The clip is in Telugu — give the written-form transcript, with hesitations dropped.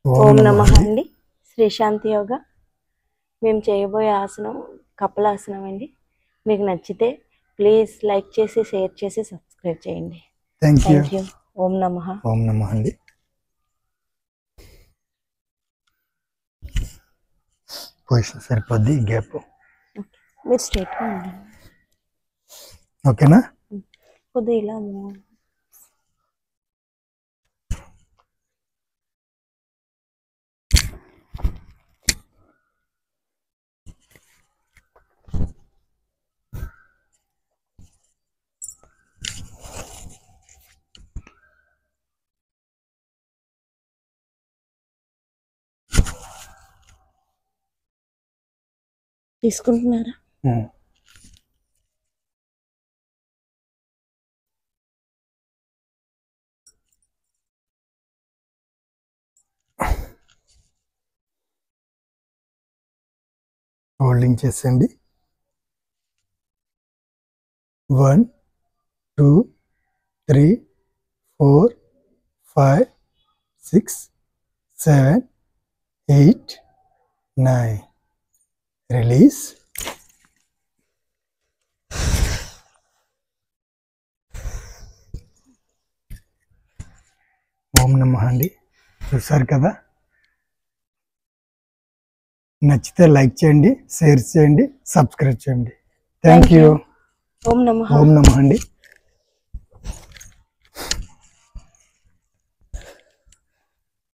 ఓం నమః అండి. శ్రీ శాంతి యోగా మేము చేయబోయే ఆసనం కపాలాసనం అండి. మీకు నచ్చితే ప్లీజ్ లైక్ చేసి షేర్ చేసి సబ్స్క్రైబ్ చేయండి. Thank you. ఓం నమః. ఓం నమః అండి. పొజిషన్ సరిపోద్ది, గ్యాప్. మీరు స్ట్రైట్గా ఉండండి. ఓకేనా? కొద్దిగా ఇలా తీసుకుంటున్నారా? హోల్డింగ్ చేసేయండి. 1 2 3 4 5 6 7 8 9. రిలీజ్. ఓం నమః అండి. చూసారు కదా? నచ్చితే లైక్ చేయండి, షేర్ చేయండి, సబ్స్క్రైబ్ చేయండి. Thank you. ఓం నమః. ఓం నమః అండి.